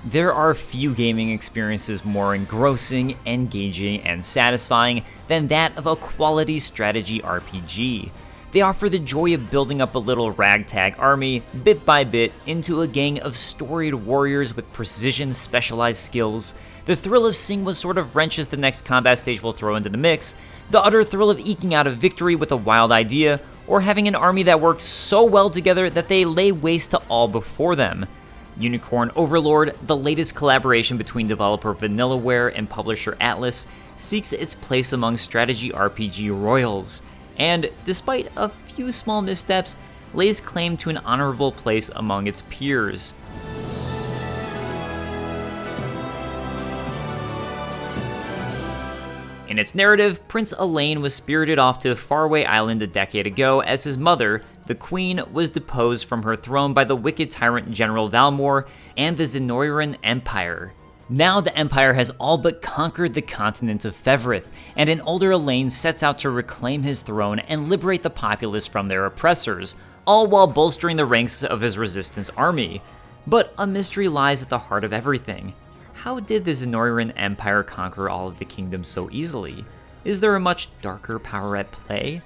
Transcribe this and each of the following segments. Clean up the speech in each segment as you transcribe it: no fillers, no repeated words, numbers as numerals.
There are few gaming experiences more engrossing, engaging, and satisfying than that of a quality strategy RPG. They offer the joy of building up a little ragtag army, bit by bit, into a gang of storied warriors with precision specialized skills, the thrill of seeing what sort of wrenches the next combat stage will throw into the mix, the utter thrill of eking out a victory with a wild idea, or having an army that works so well together that they lay waste to all before them. Unicorn Overlord, the latest collaboration between developer Vanillaware and publisher Atlas, seeks its place among strategy RPG royals, and, despite a few small missteps, lays claim to an honorable place among its peers. In its narrative, Prince Elaine was spirited off to a faraway island a decade ago as his mother, the Queen, was deposed from her throne by the wicked tyrant General Valmor and the Zenoiran Empire. Now the Empire has all but conquered the continent of Fevrith, and an older Elaine sets out to reclaim his throne and liberate the populace from their oppressors, all while bolstering the ranks of his resistance army. But a mystery lies at the heart of everything. How did the Zenoiran Empire conquer all of the kingdom so easily? Is there a much darker power at play?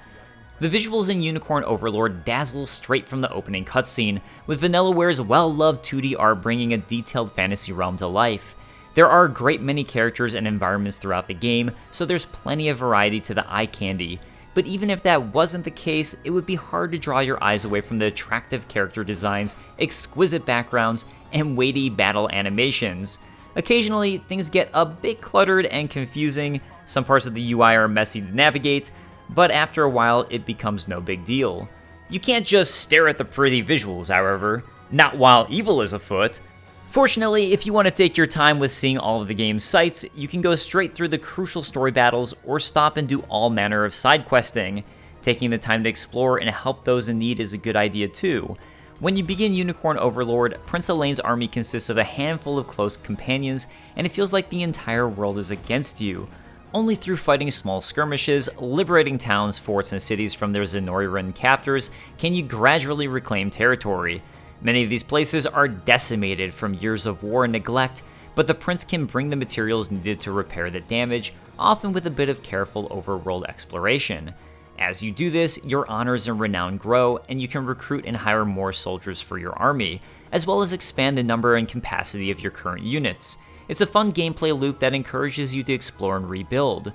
The visuals in Unicorn Overlord dazzle straight from the opening cutscene, with Vanillaware's well-loved 2D art bringing a detailed fantasy realm to life. There are a great many characters and environments throughout the game, so there's plenty of variety to the eye candy. But even if that wasn't the case, it would be hard to draw your eyes away from the attractive character designs, exquisite backgrounds, and weighty battle animations. Occasionally, things get a bit cluttered and confusing, some parts of the UI are messy to navigate, but after a while it becomes no big deal. You can't just stare at the pretty visuals, however, not while evil is afoot. Fortunately, if you want to take your time with seeing all of the game's sights, you can go straight through the crucial story battles or stop and do all manner of side questing. Taking the time to explore and help those in need is a good idea too. When you begin Unicorn Overlord, Prince Elaine's army consists of a handful of close companions, and it feels like the entire world is against you. Only through fighting small skirmishes, liberating towns, forts, and cities from their Zenoiran captors can you gradually reclaim territory. Many of these places are decimated from years of war and neglect, but the prince can bring the materials needed to repair the damage, often with a bit of careful overworld exploration. As you do this, your honors and renown grow, and you can recruit and hire more soldiers for your army, as well as expand the number and capacity of your current units. It's a fun gameplay loop that encourages you to explore and rebuild.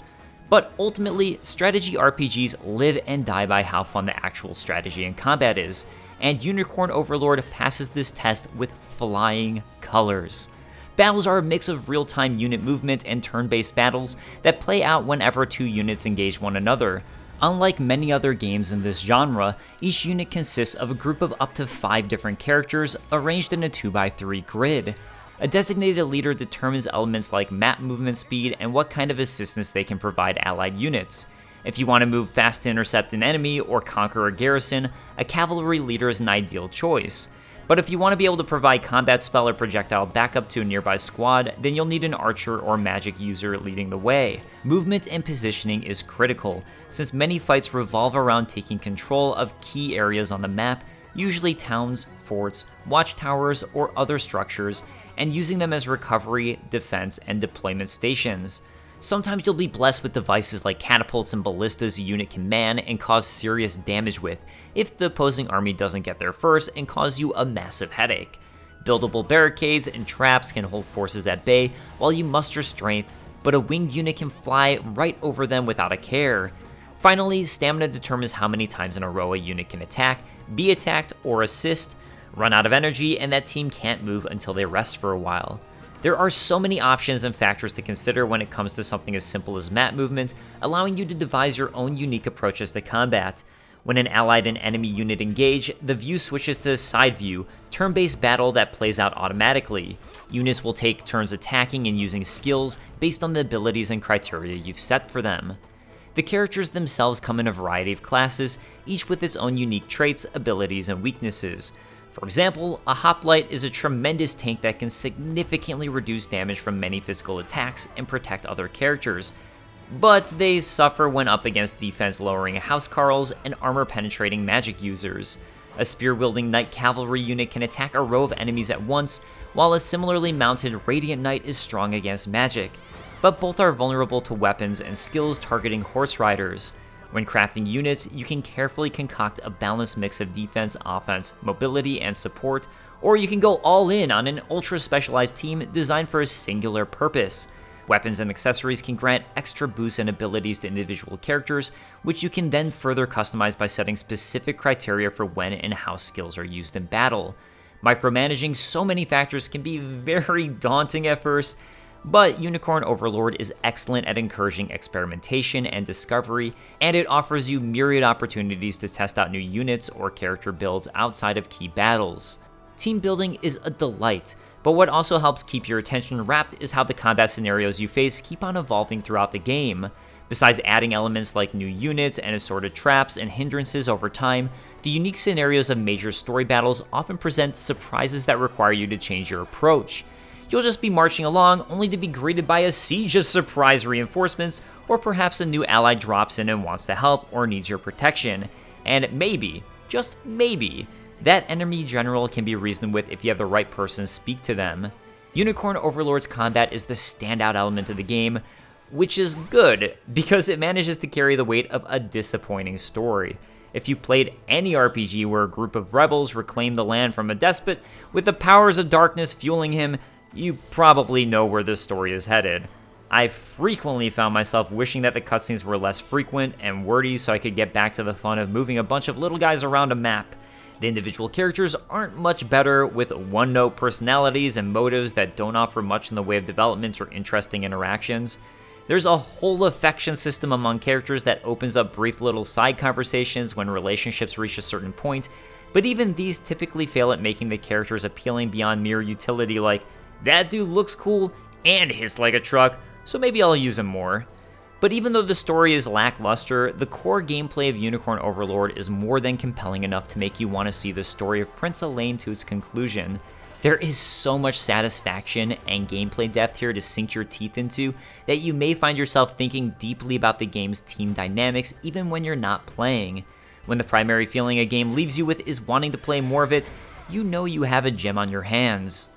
But ultimately, strategy RPGs live and die by how fun the actual strategy and combat is, and Unicorn Overlord passes this test with flying colors. Battles are a mix of real-time unit movement and turn-based battles that play out whenever two units engage one another. Unlike many other games in this genre, each unit consists of a group of up to 5 different characters arranged in a 2x3 grid. A designated leader determines elements like map movement speed and what kind of assistance they can provide allied units. If you want to move fast to intercept an enemy or conquer a garrison, a cavalry leader is an ideal choice. But if you want to be able to provide combat spell or projectile backup to a nearby squad, then you'll need an archer or magic user leading the way. Movement and positioning is critical, since many fights revolve around taking control of key areas on the map, usually towns, forts, watchtowers, or other structures, and using them as recovery, defense, and deployment stations. Sometimes you'll be blessed with devices like catapults and ballistas a unit can man and cause serious damage with, if the opposing army doesn't get there first and cause you a massive headache. Buildable barricades and traps can hold forces at bay while you muster strength, but a winged unit can fly right over them without a care. Finally, stamina determines how many times in a row a unit can attack, be attacked, or assist, run out of energy, and that team can't move until they rest for a while. There are so many options and factors to consider when it comes to something as simple as map movement, allowing you to devise your own unique approaches to combat. When an allied and enemy unit engage, the view switches to side view, turn-based battle that plays out automatically. Units will take turns attacking and using skills based on the abilities and criteria you've set for them. The characters themselves come in a variety of classes, each with its own unique traits, abilities, and weaknesses. For example, a hoplite is a tremendous tank that can significantly reduce damage from many physical attacks and protect other characters, but they suffer when up against defense-lowering housecarls and armor-penetrating magic users. A spear-wielding knight cavalry unit can attack a row of enemies at once, while a similarly mounted Radiant Knight is strong against magic, but both are vulnerable to weapons and skills targeting horse riders. When crafting units, you can carefully concoct a balanced mix of defense, offense, mobility, and support, or you can go all in on an ultra-specialized team designed for a singular purpose. Weapons and accessories can grant extra boosts and abilities to individual characters, which you can then further customize by setting specific criteria for when and how skills are used in battle. Micromanaging so many factors can be very daunting at first, but Unicorn Overlord is excellent at encouraging experimentation and discovery, and it offers you myriad opportunities to test out new units or character builds outside of key battles. Team building is a delight, but what also helps keep your attention wrapped is how the combat scenarios you face keep on evolving throughout the game. Besides adding elements like new units and assorted traps and hindrances over time, the unique scenarios of major story battles often present surprises that require you to change your approach. You'll just be marching along only to be greeted by a siege of surprise reinforcements, or perhaps a new ally drops in and wants to help or needs your protection. And maybe, just maybe, that enemy general can be reasoned with if you have the right person speak to them. Unicorn Overlord's combat is the standout element of the game, which is good because it manages to carry the weight of a disappointing story. If you played any RPG where a group of rebels reclaim the land from a despot with the powers of darkness fueling him, you probably know where this story is headed. I frequently found myself wishing that the cutscenes were less frequent and wordy so I could get back to the fun of moving a bunch of little guys around a map. The individual characters aren't much better, with one-note personalities and motives that don't offer much in the way of development or interesting interactions. There's a whole affection system among characters that opens up brief little side conversations when relationships reach a certain point, but even these typically fail at making the characters appealing beyond mere utility, like, that dude looks cool and hits like a truck, so maybe I'll use him more. But even though the story is lackluster, the core gameplay of Unicorn Overlord is more than compelling enough to make you want to see the story of Prince Elaine to its conclusion. There is so much satisfaction and gameplay depth here to sink your teeth into that you may find yourself thinking deeply about the game's team dynamics even when you're not playing. When the primary feeling a game leaves you with is wanting to play more of it, you know you have a gem on your hands.